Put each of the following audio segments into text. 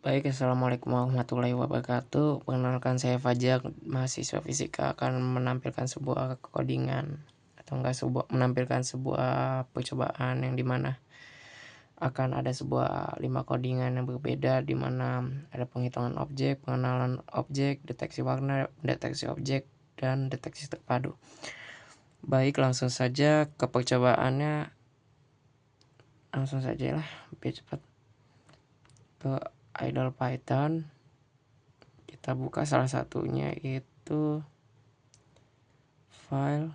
Baik, assalamualaikum warahmatullahi wabarakatuh. Perkenalkan saya Fajar, mahasiswa fisika akan menampilkan sebuah codingan atau menampilkan sebuah percobaan yang dimana akan ada sebuah 5 codingan yang berbeda, dimana ada penghitungan objek, pengenalan objek, deteksi warna, deteksi objek, dan deteksi terpadu. Baik, langsung saja ke percobaannya. Langsung saja lah, biar cepat. Ke idle Python, kita buka salah satunya itu file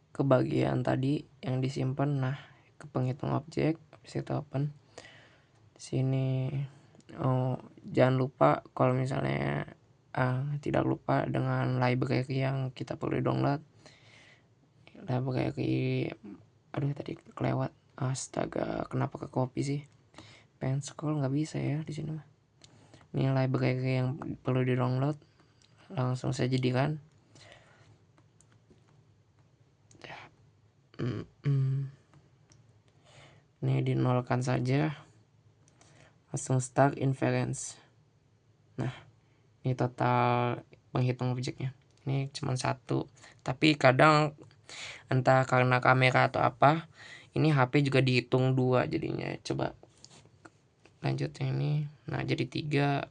ke bagian tadi yang disimpan. Nah, ke penghitung objek, habis itu open. Di sini jangan lupa kalau misalnya tidak lupa dengan library yang kita perlu download. Library, aduh tadi kelewat. Astaga, kenapa ke copy sih? Pengen scroll nggak bisa ya di sini mah. Ini library yang perlu di download. Langsung saja jadikan. Ini dinolkan saja. Langsung start inference. Nah, ini total penghitung objeknya. Ini cuma satu. Tapi kadang entah karena kamera atau apa, ini HP juga dihitung 2 jadinya. Coba lanjut yang ini. Nah, jadi 3.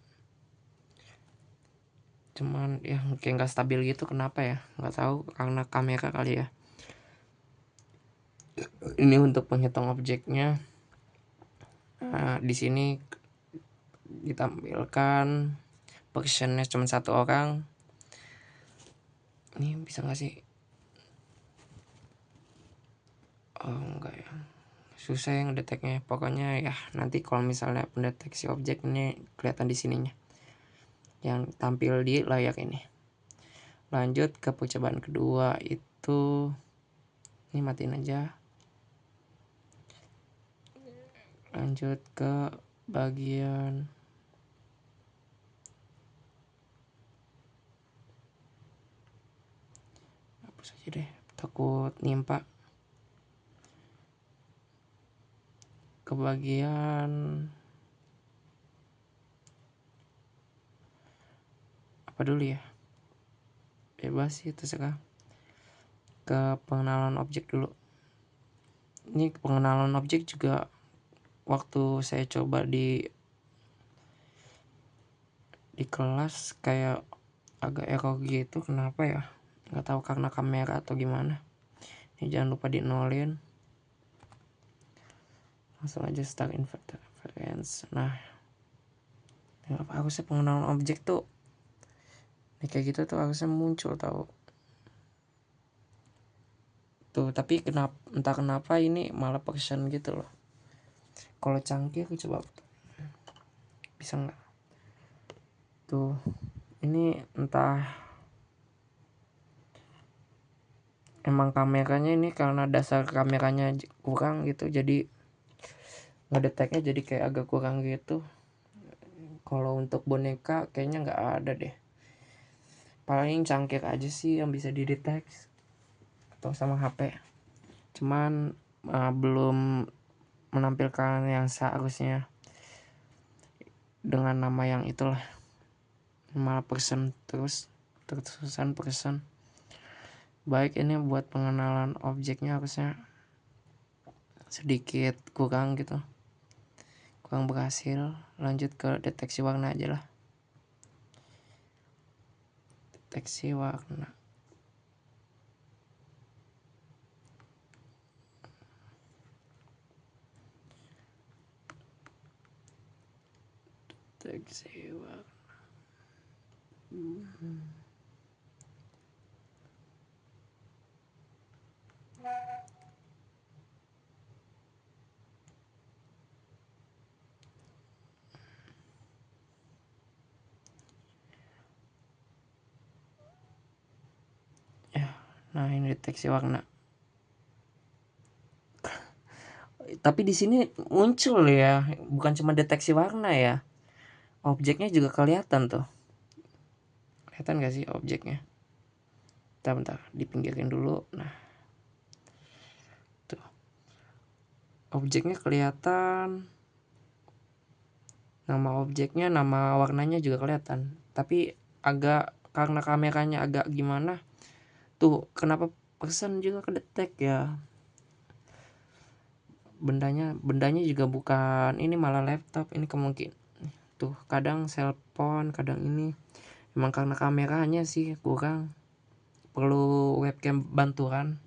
Cuman ya kayak nggak stabil gitu, kenapa ya? Nggak tahu, karena kamera kali ya. Ini untuk penghitung objeknya. Nah, di sini ditampilkan personnya cuma 1 orang. Ini bisa nggak sih? Oh enggak ya, susah yang deteknya. Pokoknya ya nanti kalau misalnya pendeteksi objek ini kelihatan di sininya yang tampil di layar ini. Lanjut ke percobaan kedua itu, ini matiin aja. Lanjut ke bagian hapus aja deh, takut nimpa. Ke bagian apa dulu ya, bebas sih terserah. Ke pengenalan objek dulu. Ini pengenalan objek juga waktu saya coba di kelas kayak agak error gitu, kenapa ya? Nggak tahu karena kamera atau gimana. Ini jangan lupa di nolin. Langsung aja start inference. Nah, harusnya pengenalan objek tuh ini kayak gitu tuh harusnya muncul tahu tuh, tapi entah kenapa ini malah person gitu loh. Kalau cangkir coba bisa nggak tuh, ini entah emang kameranya ini karena dasar kameranya kurang gitu, jadi ngedeteknya jadi kayak agak kurang gitu. Kalau untuk boneka kayaknya nggak ada deh, paling cangkir aja sih yang bisa dideteksi atau sama HP. Cuman belum menampilkan yang seharusnya dengan nama yang itulah, malah person terusan person. Baik, ini buat pengenalan objeknya harusnya sedikit kurang gitu, kurang berhasil. Lanjut ke deteksi warna aja lah. Deteksi warna, deteksi warna. Ya, nah ini deteksi warna. Tapi di sini muncul ya, bukan cuma deteksi warna ya, objeknya juga kelihatan tuh. Kelihatan gak sih objeknya? Bentar, dipinggirin dulu. Nah, tuh objeknya kelihatan. Nama objeknya, nama warnanya juga kelihatan. Tapi agak, karena kameranya agak gimana tuh, kenapa person juga kedetek ya. Bendanya juga bukan ini, malah laptop. Ini kemungkinan tuh, kadang cellphone, kadang ini. Emang karena kameranya sih kurang, perlu webcam bantuan.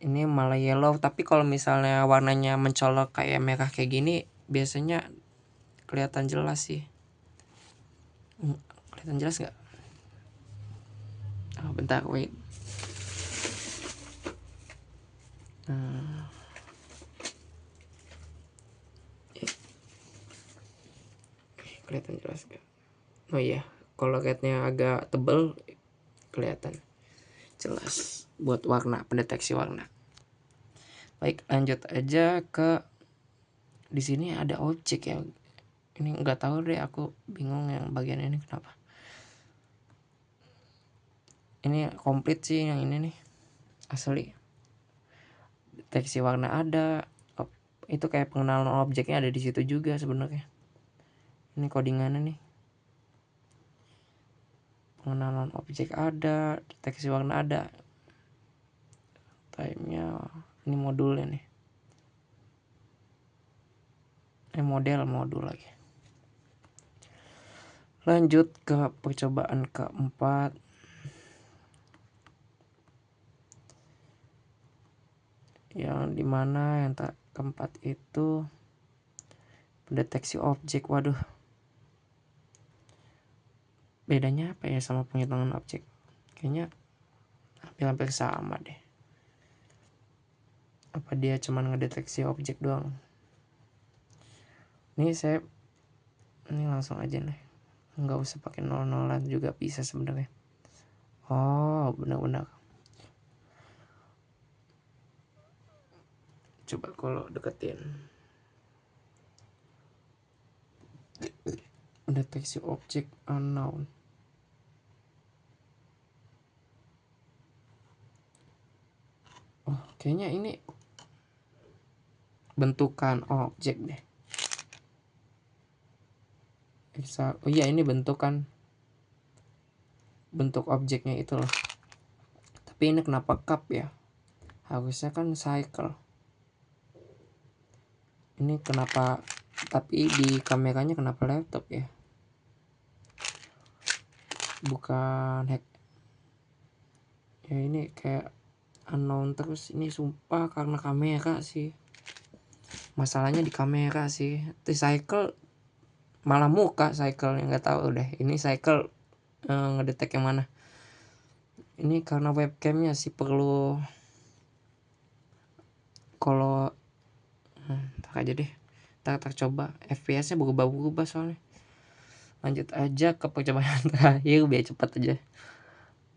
Ini malah yellow, tapi kalau misalnya warnanya mencolok kayak merah kayak gini, biasanya kelihatan jelas sih. Kelihatan jelas nggak? Oh, bentar, wait. Kelihatan jelas nggak? Oh iya, kalau catnya agak tebel kelihatan jelas buat warna, pendeteksi warna. Baik, lanjut aja ke di sini ada objek ya. Ini nggak tahu deh, aku bingung yang bagian ini kenapa. Ini komplit sih yang ini nih, asli. Deteksi warna ada, itu kayak pengenalan objeknya ada di situ juga sebenarnya. Ini codingannya nih. Pengenalan objek ada, deteksi warna ada. Type-nya ini modulnya nih. Modul lagi. Lanjut ke percobaan keempat. Yang dimana yang keempat itu pendeteksi objek. Waduh, bedanya apa ya sama penghitungan objek? Kayaknya hampir sama deh. Apa dia cuma ngedeteksi objek doang? Ini langsung aja nih, nggak usah pakai nol-nolan juga bisa sebenarnya. Oh, benar-benar. Coba kalau deketin. Deteksi objek unknown. Oh, kayaknya ini bentukan objek deh. Oh iya, ini bentuk objeknya itu loh. Tapi ini kenapa cup ya? Harusnya kan cycle. Ini kenapa, tapi di kameranya kenapa laptop ya? Bukan hack. Ya ini kayak unknown terus, ini sumpah karena kamera sih. Masalahnya di kamera sih. Di cycle malah muka cycle yang nggak tahu deh. Ini cycle ngedetek yang mana? Ini karena webcamnya sih perlu. Kalau tak aja deh, tak coba FPS-nya berubah soalnya. Lanjut aja ke percobaan terakhir biar cepat aja.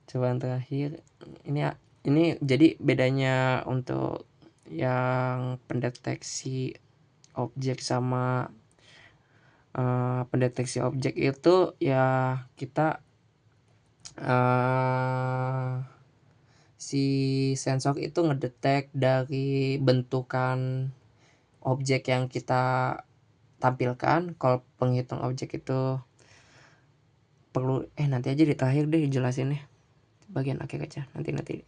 Cobaan terakhir ini jadi bedanya untuk yang pendeteksi objek sama pendeteksi objek itu ya, kita si sensor itu ngedetek dari bentukan objek yang kita tampilkan. Kalau penghitung objek itu perlu nanti aja di terakhir deh jelasin nih, bagian akhir aja, nanti.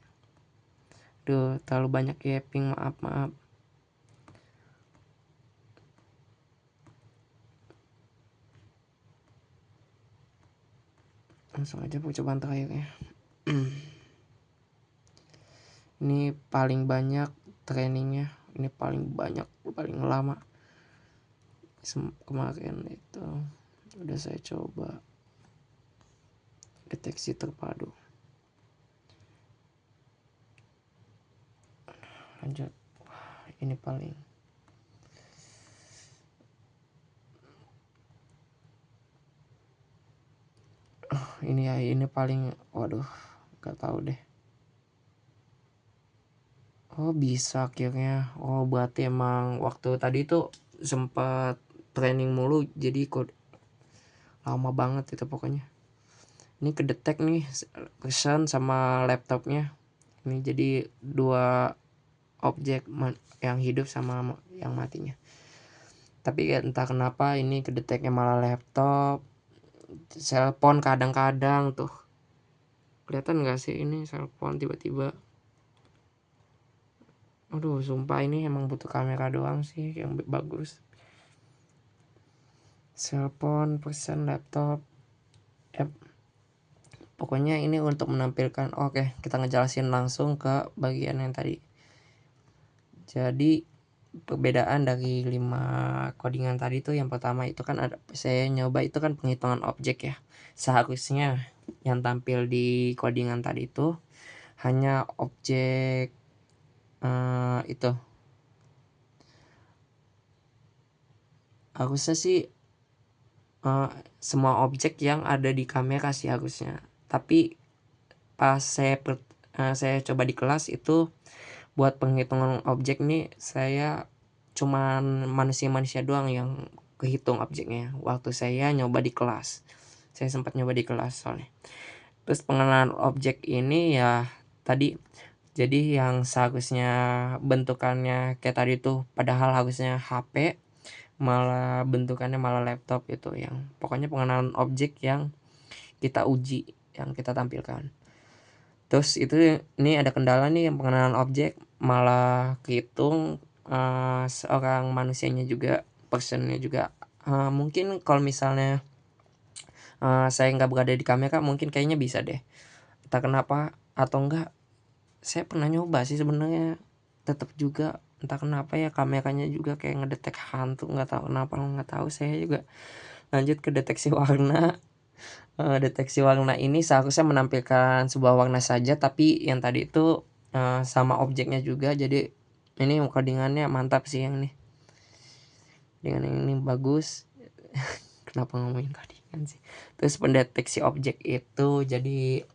Duh, terlalu banyak ya, ping, maaf. Langsung aja percobaan terakhirnya. Ini paling banyak trainingnya, ini paling banyak, paling lama. Kemarin itu udah saya coba deteksi terpadu. Lanjut, ini paling ini paling, waduh, gak tahu deh. Oh, bisa akhirnya. Oh, berarti emang waktu tadi tuh sempat training mulu, jadi kok lama banget itu pokoknya. Ini kedetek nih person sama laptopnya. Ini jadi dua objek yang hidup sama yang matinya. Tapi entah kenapa ini kedeteknya malah laptop, cellphone kadang-kadang tuh. Kelihatan nggak sih ini cellphone tiba-tiba? Aduh, sumpah ini emang butuh kamera doang sih yang bagus. Cellphone, person, laptop, app. Pokoknya ini untuk menampilkan. Oke, kita ngejelasin langsung ke bagian yang tadi. Jadi perbedaan dari 5 codingan tadi tuh, yang pertama itu kan ada, saya nyoba itu kan penghitungan objek ya. Seharusnya yang tampil di codingan tadi itu hanya objek itu. Harusnya sih semua objek yang ada di kamera sih harusnya. Tapi pas saya coba di kelas itu buat penghitungan objek nih, saya cuman manusia-manusia doang yang kehitung objeknya waktu saya nyoba di kelas. Saya sempat nyoba di kelas soalnya. Terus pengenalan objek ini ya tadi, jadi yang seharusnya bentukannya kayak tadi tuh padahal harusnya HP, malah bentukannya malah laptop. Itu yang pokoknya pengenalan objek yang kita uji, yang kita tampilkan. Terus itu ini ada kendala nih, yang pengenalan objek malah kehitung seorang manusianya juga, personnya juga. Mungkin kalau misalnya saya nggak berada di kamera mungkin kayaknya bisa deh, entah kenapa. Atau enggak, saya pernah nyoba sih sebenarnya, tetap juga entah kenapa ya kameranya juga kayak ngedetek hantu, nggak tahu kenapa, nggak tahu. Saya juga lanjut ke deteksi warna. Deteksi warna ini seharusnya menampilkan sebuah warna saja, tapi yang tadi itu sama objeknya juga. Jadi ini codingannya mantap sih yang ini. Dengan ini bagus. Kenapa ngomongin codingan sih? Terus pendeteksi objek itu jadi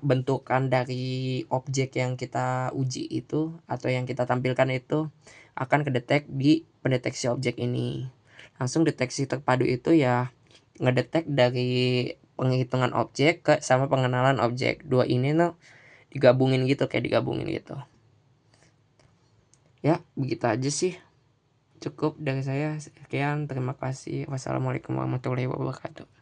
bentukan dari objek yang kita uji itu atau yang kita tampilkan itu akan kedetek di pendeteksi objek ini. Langsung deteksi terpadu itu ya ngedetek dari penghitungan objek ke sama pengenalan objek. Dua ini tuh digabungin gitu, kayak digabungin gitu. Ya, begitu aja sih. Cukup dari saya. Sekian, terima kasih. Wassalamualaikum warahmatullahi wabarakatuh.